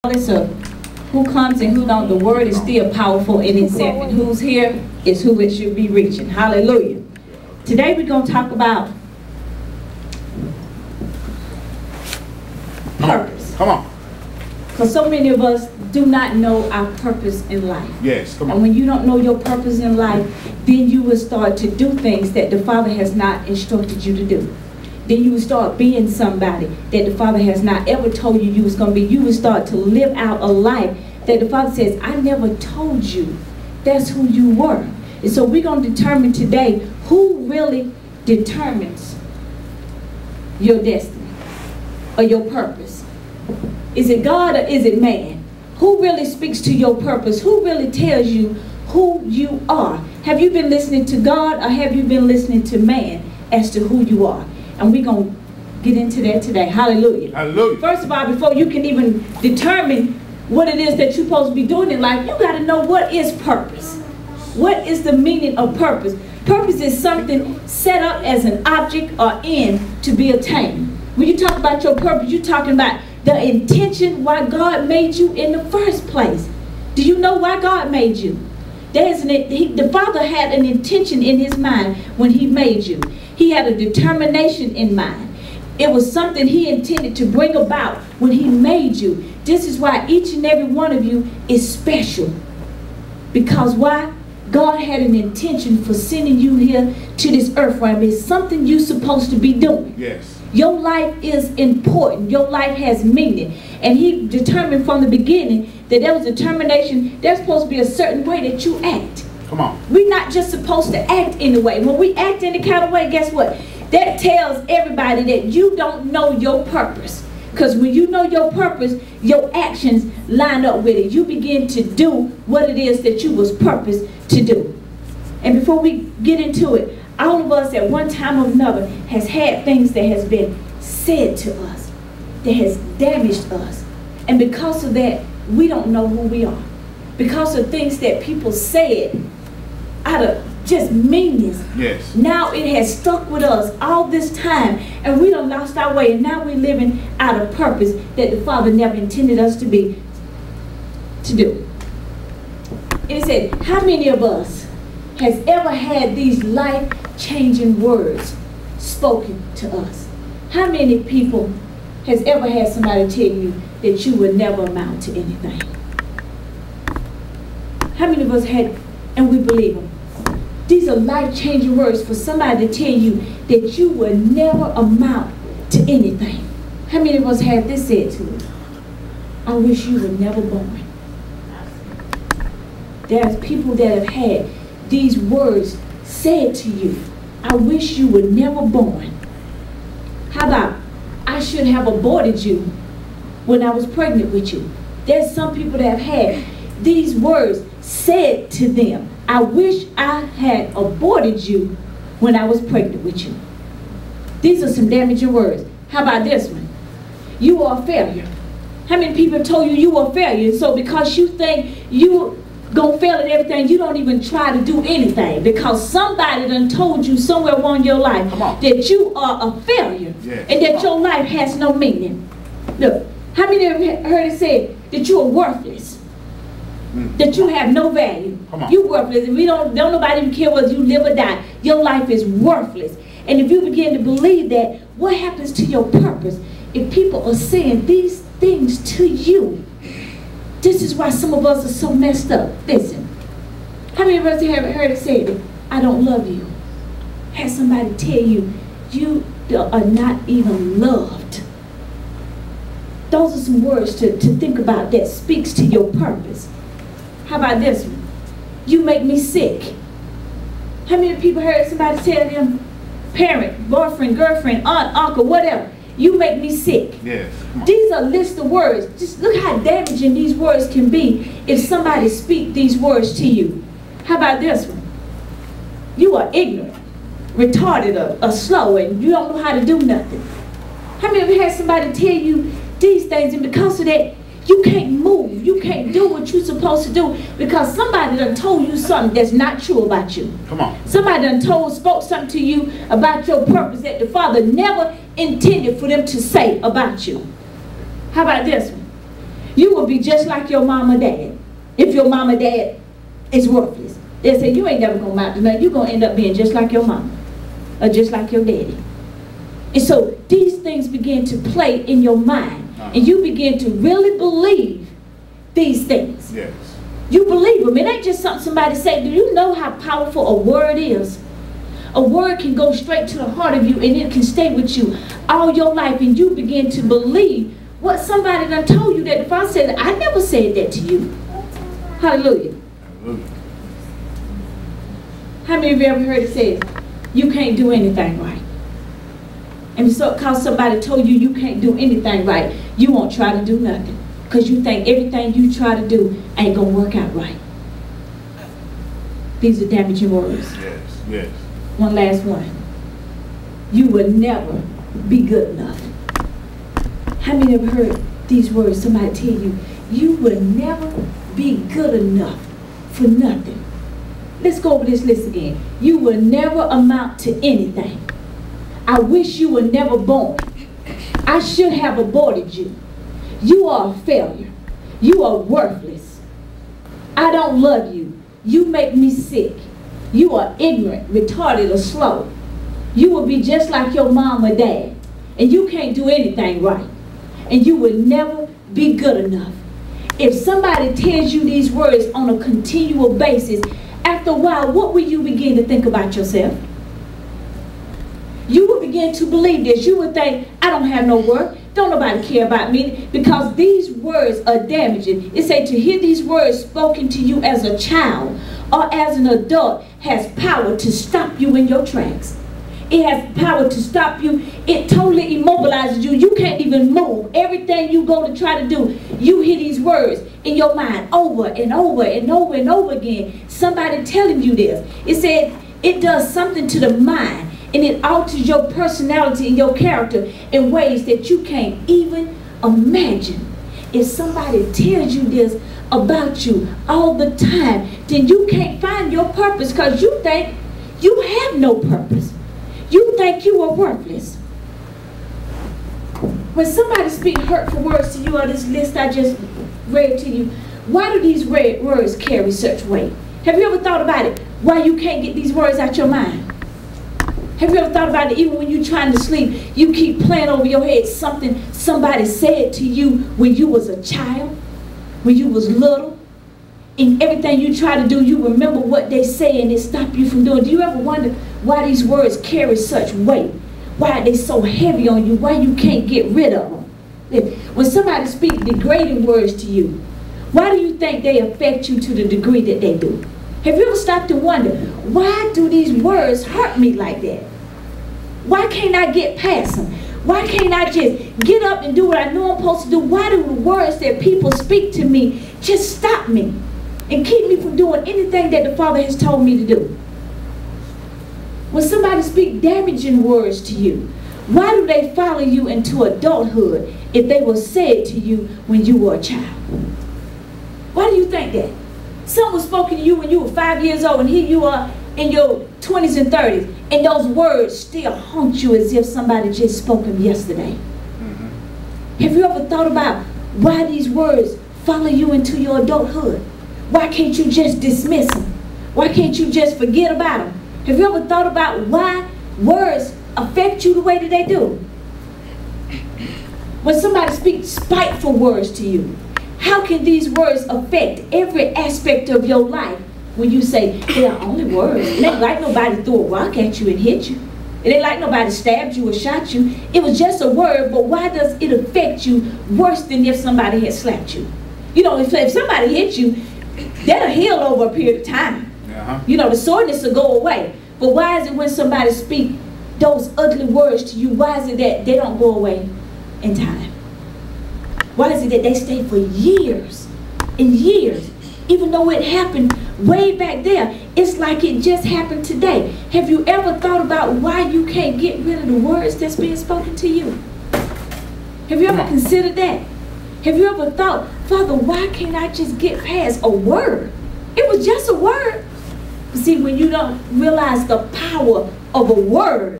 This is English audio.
regardless of who comes and who don't, the word is still powerful in itself. And who's here is who it should be reaching. Hallelujah. Today we're going to talk about purpose. Come on. Because so many of us do not know our purpose in life. Yes, come on. And when you don't know your purpose in life, then you will start to do things that the Father has not instructed you to do. Then you will start being somebody that the Father has not ever told you was going to be. You will start to live out a life that the Father says, I never told you that's who you were. And so we're going to determine today who really determines your destiny or your purpose. Is it God or is it man? Who really speaks to your purpose? Who really tells you who you are? Have you been listening to God or have you been listening to man as to who you are? And we're going to get into that today. Hallelujah. Hallelujah. First of all, before you can even determine what it is that you're supposed to be doing in life, you got to know what is purpose. What is the meaning of purpose? Purpose is something set up as an object or end to be attained. When you talk about your purpose, you're talking about the intention why God made you in the first place. Do you know why God made you? The Father had an intention in his mind when he made you. He had a determination in mind. It was something he intended to bring about when he made you. This is why each and every one of you is special. Because why? God had an intention for sending you here to this earth realm. It's something you're supposed to be doing. Yes. Your life is important. Your life has meaning. And he determined from the beginning that there was a determination. There's supposed to be a certain way that you act. Come on. We're not just supposed to act in a way. When we act in the kind of way, guess what? That tells everybody that you don't know your purpose. Because when you know your purpose, your actions line up with it. You begin to do what it is that you was purposed to do. And before we get into it, all of us at one time or another has had things that has been said to us, that has damaged us. And because of that, we don't know who we are. Because of things that people said out of just meanness. Yes. Now it has stuck with us all this time, and we done lost our way, and now we're living out of purpose that the Father never intended us to do. And he said, how many of us has ever had these life-changing words spoken to us? How many people has ever had somebody tell you that you would never amount to anything? How many of us had, and we believe them? These are life-changing words for somebody to tell you that you will never amount to anything. How many of us had this said to us? I wish you were never born. There's people that have had these words said to you. I wish you were never born. How about, I should have aborted you when I was pregnant with you. There's some people that have had these words said to them. I wish I had aborted you when I was pregnant with you. These are some damaging words. How about this one? You are a failure. How many people have told you you are a failure? So because you think you gonna fail at everything, you don't even try to do anything. Because somebody done told you somewhere along your life that you are a failure. Yes. And that your life has no meaning. Look, how many of you heard it said that you are worthless? That you have no value. You're worthless. And don't nobody even care whether you live or die. Your life is worthless. And if you begin to believe that, what happens to your purpose? If people are saying these things to you, this is why some of us are so messed up. Listen, how many of us have heard it said, I don't love you? Had somebody tell you, you are not even loved. Those are some words to think about that speaks to your purpose. How about this one? You make me sick. How many people heard somebody tell them, parent, boyfriend, girlfriend, aunt, uncle, whatever, you make me sick? Yes. These are a list of words. Just look how damaging these words can be if somebody speak these words to you. How about this one? You are ignorant, retarded, or slow, and you don't know how to do nothing. How many of you had somebody tell you these things, and because of that, you can't move. You can't do what you're supposed to do because somebody done told you something that's not true about you. Come on. Somebody done spoke something to you about your purpose that the Father never intended for them to say about you. How about this one? You will be just like your mom or dad. If your mom or dad is worthless, they say you ain't never going to amount to nothing. You're going to end up being just like your mom or just like your daddy. And so these things begin to play in your mind, and you begin to really believe these things. Yes. You believe them. It ain't just something somebody say. Do you know how powerful a word is? A word can go straight to the heart of you, and it can stay with you all your life, and you begin to believe what somebody done told you. That if I said, I never said that to you. Hallelujah. Hallelujah. How many of you ever heard it said, you can't do anything right? And so because somebody told you you can't do anything right, you won't try to do nothing. Because you think everything you try to do ain't going to work out right. These are damaging words. Yes, yes. One last one. You will never be good enough. How many have heard these words? Somebody tell you, you will never be good enough for nothing. Let's go over this list again. You will never amount to anything. I wish you were never born. I should have aborted you. You are a failure. You are worthless. I don't love you. You make me sick. You are ignorant, retarded, or slow. You will be just like your mom or dad, and you can't do anything right, and you will never be good enough. If somebody tells you these words on a continual basis, after a while, what will you begin to think about yourself? You will begin to believe this. You would think, I don't have no worth. Don't nobody care about me, because these words are damaging. It says to hear these words spoken to you as a child or as an adult has power to stop you in your tracks. It has power to stop you. It totally immobilizes you. You can't even move. Everything you go to try to do, you hear these words in your mind over and over and over and over again. Somebody telling you this. It said it does something to the mind, and it alters your personality and your character in ways that you can't even imagine. If somebody tells you this about you all the time, then you can't find your purpose, because you think you have no purpose. You think you are worthless. When somebody speaks hurtful words to you on this list I just read to you, why do these words carry such weight? Have you ever thought about it? Why you can't get these words out your mind? Have you ever thought about it? Even when you're trying to sleep, you keep playing over your head something somebody said to you when you was a child, when you was little, and everything you try to do, you remember what they say and it stopped you from doing. Do you ever wonder why these words carry such weight? Why are they so heavy on you? Why you can't get rid of them? When somebody speaks degrading words to you, why do you think they affect you to the degree that they do? Have you ever stopped to wonder, why do these words hurt me like that? Why can't I get past them? Why can't I just get up and do what I know I'm supposed to do? Why do the words that people speak to me just stop me and keep me from doing anything that the Father has told me to do? When somebody speaks damaging words to you, why do they follow you into adulthood if they were said to you when you were a child? Why do you think that? Someone was spoken to you when you were 5 years old, and here you are in your 20s and 30s, and those words still haunt you as if somebody just spoke them yesterday. Have you ever thought about why these words follow you into your adulthood? Why can't you just dismiss them? Why can't you just forget about them? Have you ever thought about why words affect you the way that they do? When somebody speaks spiteful words to you, how can these words affect every aspect of your life when you say, they are only words? It ain't like nobody threw a rock at you and hit you. It ain't like nobody stabbed you or shot you. It was just a word, but why does it affect you worse than if somebody had slapped you? You know, if somebody hit you, that'll heal over a period of time. You know, the soreness will go away. But why is it when somebody speaks those ugly words to you, why is it that they don't go away in time? Why is it that they stay for years and years, even though it happened way back there? It's like it just happened today. Have you ever thought about why you can't get rid of the words that's being spoken to you? Have you ever considered that? Have you ever thought, Father, why can't I just get past a word? It was just a word. See, when you don't realize the power of a word,